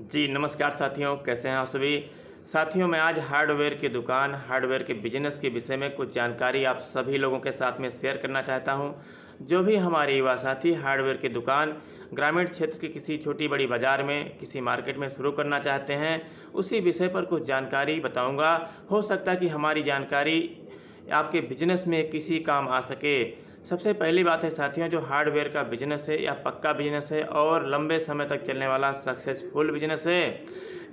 जी नमस्कार साथियों, कैसे हैं आप सभी साथियों। मैं आज हार्डवेयर की दुकान, हार्डवेयर के बिजनेस के विषय में कुछ जानकारी आप सभी लोगों के साथ में शेयर करना चाहता हूं। जो भी हमारे युवा साथी हार्डवेयर की दुकान ग्रामीण क्षेत्र की किसी छोटी बड़ी बाज़ार में, किसी मार्केट में शुरू करना चाहते हैं, उसी विषय पर कुछ जानकारी बताऊँगा। हो सकता है कि हमारी जानकारी आपके बिजनेस में किसी काम आ सके। सबसे पहली बात है साथियों, जो हार्डवेयर का बिजनेस है या पक्का बिजनेस है और लंबे समय तक चलने वाला सक्सेसफुल बिजनेस है,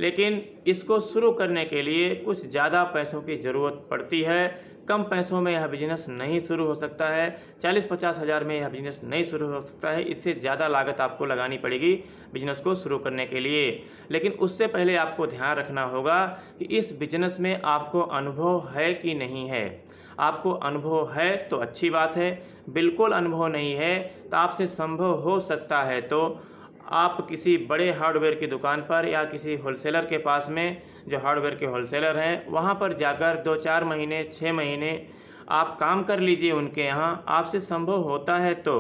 लेकिन इसको शुरू करने के लिए कुछ ज़्यादा पैसों की ज़रूरत पड़ती है। कम पैसों में यह बिजनेस नहीं शुरू हो सकता है। 40-50 हज़ार में यह बिजनेस नहीं शुरू हो सकता है। इससे ज़्यादा लागत आपको लगानी पड़ेगी बिजनेस को शुरू करने के लिए। लेकिन उससे पहले आपको ध्यान रखना होगा कि इस बिजनेस में आपको अनुभव है कि नहीं है। आपको अनुभव है तो अच्छी बात है, बिल्कुल अनुभव नहीं है तो आपसे संभव हो सकता है तो आप किसी बड़े हार्डवेयर की दुकान पर या किसी होलसेलर के पास में, जो हार्डवेयर के होलसेलर हैं, वहाँ पर जाकर 2-4 महीने 6 महीने आप काम कर लीजिए उनके यहाँ। आपसे संभव होता है तो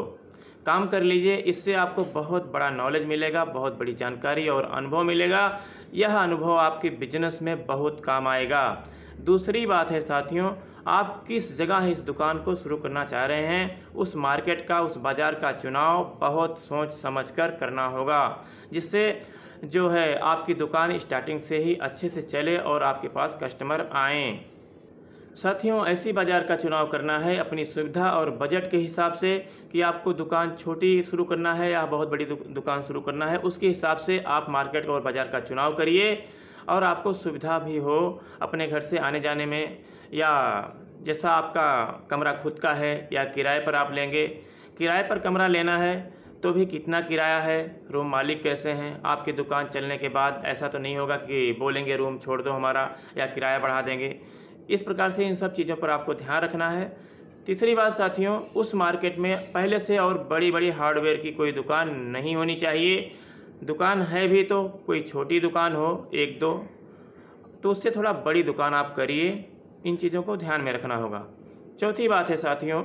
काम कर लीजिए। इससे आपको बहुत बड़ा नॉलेज मिलेगा, बहुत बड़ी जानकारी और अनुभव मिलेगा। यह अनुभव आपके बिजनेस में बहुत काम आएगा। दूसरी बात है साथियों, आप किस जगह इस दुकान को शुरू करना चाह रहे हैं, उस मार्केट का, उस बाज़ार का चुनाव बहुत सोच समझकर करना होगा, जिससे जो है आपकी दुकान स्टार्टिंग से ही अच्छे से चले और आपके पास कस्टमर आएँ। साथियों, ऐसी बाज़ार का चुनाव करना है अपनी सुविधा और बजट के हिसाब से कि आपको दुकान छोटी शुरू करना है या बहुत बड़ी दुकान शुरू करना है। उसके हिसाब से आप मार्केट और बाज़ार का चुनाव करिए और आपको सुविधा भी हो अपने घर से आने जाने में, या जैसा आपका कमरा खुद का है या किराए पर आप लेंगे। किराए पर कमरा लेना है तो भी कितना किराया है, रूम मालिक कैसे हैं, आपकी दुकान चलने के बाद ऐसा तो नहीं होगा कि बोलेंगे रूम छोड़ दो हमारा या किराया बढ़ा देंगे। इस प्रकार से इन सब चीज़ों पर आपको ध्यान रखना है। तीसरी बात साथियों, उस मार्केट में पहले से और बड़ी बड़ी हार्डवेयर की कोई दुकान नहीं होनी चाहिए। दुकान है भी तो कोई छोटी दुकान हो 1-2, तो उससे थोड़ा बड़ी दुकान आप करिए। इन चीज़ों को ध्यान में रखना होगा। चौथी बात है साथियों,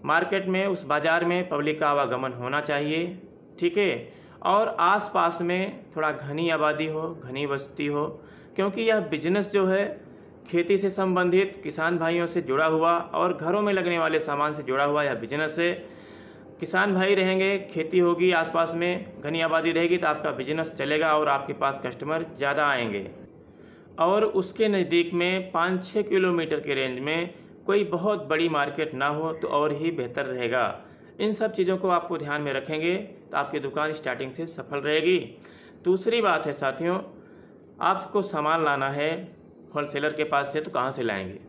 मार्केट में, उस बाज़ार में पब्लिक का आवागमन होना चाहिए, ठीक है, और आसपास में थोड़ा घनी आबादी हो, घनी बस्ती हो, क्योंकि यह बिजनेस जो है खेती से संबंधित, किसान भाइयों से जुड़ा हुआ और घरों में लगने वाले सामान से जुड़ा हुआ यह बिजनेस है। किसान भाई रहेंगे, खेती होगी, आसपास में घनी आबादी रहेगी तो आपका बिजनेस चलेगा और आपके पास कस्टमर ज़्यादा आएंगे। और उसके नज़दीक में 5-6 किलोमीटर के रेंज में कोई बहुत बड़ी मार्केट ना हो तो और ही बेहतर रहेगा। इन सब चीज़ों को आपको ध्यान में रखेंगे तो आपकी दुकान स्टार्टिंग से सफल रहेगी। दूसरी बात है साथियों, आपको सामान लाना है होलसेलर के पास से तो कहाँ से लाएंगे।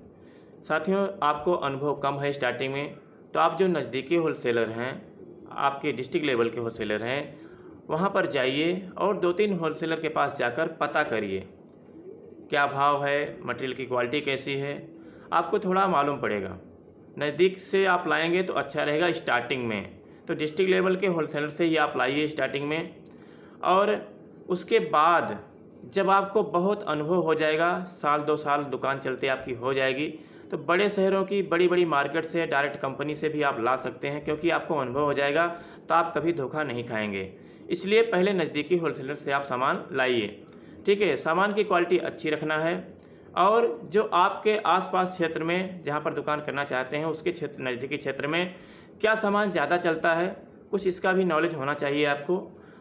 साथियों, आपको अनुभव कम है स्टार्टिंग में, तो आप जो नज़दीकी होलसेलर हैं, आपके डिस्ट्रिक्ट लेवल के होलसेलर हैं, वहाँ पर जाइए और 2-3 होलसेलर के पास जाकर पता करिए क्या भाव है, मटेरियल की क्वालिटी कैसी है, आपको थोड़ा मालूम पड़ेगा। नज़दीक से आप लाएंगे तो अच्छा रहेगा स्टार्टिंग में, तो डिस्ट्रिक्ट लेवल के होलसेलर से ही आप लाइए स्टार्टिंग में। और उसके बाद जब आपको बहुत अनुभव हो जाएगा, 1-2 साल दुकान चलते आपकी हो जाएगी, तो बड़े शहरों की बड़ी बड़ी मार्केट से, डायरेक्ट कंपनी से भी आप ला सकते हैं, क्योंकि आपको अनुभव हो जाएगा तो आप कभी धोखा नहीं खाएंगे। इसलिए पहले नज़दीकी होलसेलर से आप सामान लाइए, ठीक है। सामान की क्वालिटी अच्छी रखना है और जो आपके आसपास क्षेत्र में जहाँ पर दुकान करना चाहते हैं उसके क्षेत्र, नज़दीकी क्षेत्र में क्या सामान ज़्यादा चलता है, कुछ इसका भी नॉलेज होना चाहिए आपको।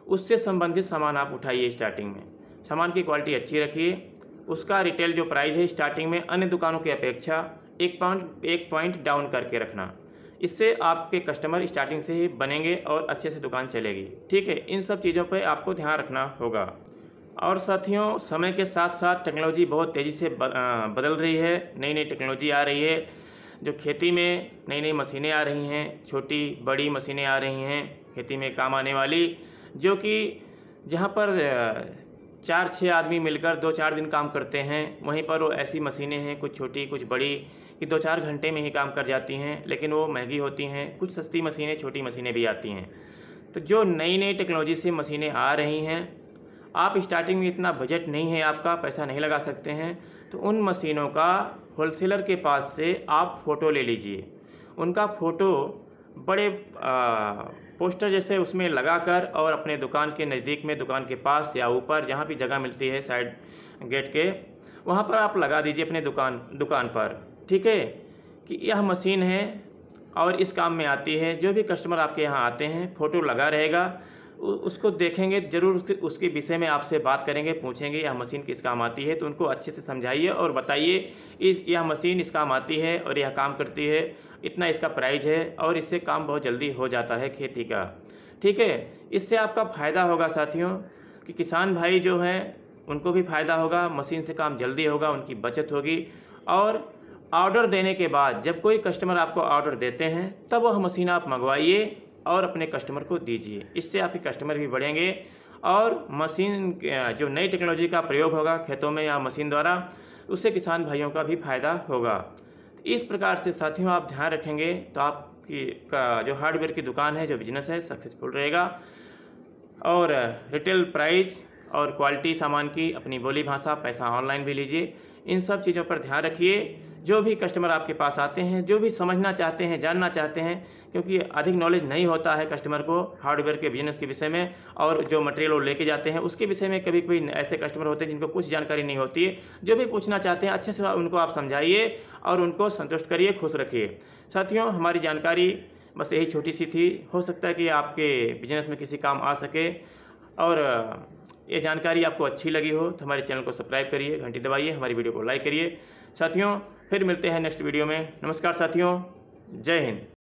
उससे संबंधित सामान आप उठाइए स्टार्टिंग में। सामान की क्वालिटी अच्छी रखिए। उसका रिटेल जो प्राइस है स्टार्टिंग में अन्य दुकानों की अपेक्षा 1 पॉइंट डाउन करके रखना। इससे आपके कस्टमर स्टार्टिंग से ही बनेंगे और अच्छे से दुकान चलेगी, ठीक है। इन सब चीज़ों पर आपको ध्यान रखना होगा। और साथियों, समय के साथ साथ टेक्नोलॉजी बहुत तेज़ी से बदल रही है। नई नई टेक्नोलॉजी आ रही है। जो खेती में नई नई मशीनें आ रही हैं, छोटी बड़ी मशीनें आ रही हैं खेती में काम आने वाली, जो कि जहाँ पर 4-6 आदमी मिलकर 2-4 दिन काम करते हैं, वहीं पर वो ऐसी मशीनें हैं, कुछ छोटी कुछ बड़ी, कि 2-4 घंटे में ही काम कर जाती हैं, लेकिन वो महंगी होती हैं। कुछ सस्ती मशीनें, छोटी मशीनें भी आती हैं। तो जो नई नई टेक्नोलॉजी से मशीनें आ रही हैं, आप स्टार्टिंग में इतना बजट नहीं है, आपका पैसा नहीं लगा सकते हैं, तो उन मशीनों का होलसेलर के पास से आप फ़ोटो ले लीजिए। उनका फ़ोटो बड़े पोस्टर जैसे उसमें लगाकर और अपने दुकान के नज़दीक में, दुकान के पास या ऊपर जहाँ भी जगह मिलती है साइड गेट के, वहाँ पर आप लगा दीजिए अपने दुकान पर, ठीक है, कि यह मशीन है और इस काम में आती है। जो भी कस्टमर आपके यहाँ आते हैं फ़ोटो लगा रहेगा, उसको देखेंगे ज़रूर, उसके विषय में आपसे बात करेंगे, पूछेंगे यह मशीन किस काम आती है, तो उनको अच्छे से समझाइए और बताइए यह मशीन इस काम आती है और यह काम करती है, इतना इसका प्राइस है और इससे काम बहुत जल्दी हो जाता है खेती का, ठीक है। इससे आपका फ़ायदा होगा साथियों कि किसान भाई जो हैं उनको भी फ़ायदा होगा, मशीन से काम जल्दी होगा, उनकी बचत होगी। और ऑर्डर देने के बाद जब कोई कस्टमर आपको ऑर्डर देते हैं तब वह मशीन आप मंगवाइए और अपने कस्टमर को दीजिए। इससे आपके कस्टमर भी बढ़ेंगे और मशीन जो नई टेक्नोलॉजी का प्रयोग होगा खेतों में या मशीन द्वारा, उससे किसान भाइयों का भी फायदा होगा। इस प्रकार से साथियों आप ध्यान रखेंगे तो आपकी जो हार्डवेयर की दुकान है, जो बिजनेस है, सक्सेसफुल रहेगा। और रिटेल प्राइस और क्वालिटी सामान की अपनी बोली भाषा, पैसा ऑनलाइन भी लीजिए। इन सब चीज़ों पर ध्यान रखिए। जो भी कस्टमर आपके पास आते हैं, जो भी समझना चाहते हैं, जानना चाहते हैं, क्योंकि अधिक नॉलेज नहीं होता है कस्टमर को हार्डवेयर के बिजनेस के विषय में, और जो मटेरियल वो लेके जाते हैं उसके विषय में कभी कभी ऐसे कस्टमर होते हैं जिनको कुछ जानकारी नहीं होती है। जो भी पूछना चाहते हैं अच्छे से उनको आप समझाइए और उनको संतुष्ट करिए, खुश रखिए। साथियों, हमारी जानकारी बस यही छोटी सी थी, हो सकता है कि आपके बिजनेस में किसी काम आ सके। और ये जानकारी आपको अच्छी लगी हो तो हमारे चैनल को सब्सक्राइब करिए, घंटी दबाइए, हमारी वीडियो को लाइक करिए। साथियों, फिर मिलते हैं नेक्स्ट वीडियो में। नमस्कार साथियों, जय हिंद।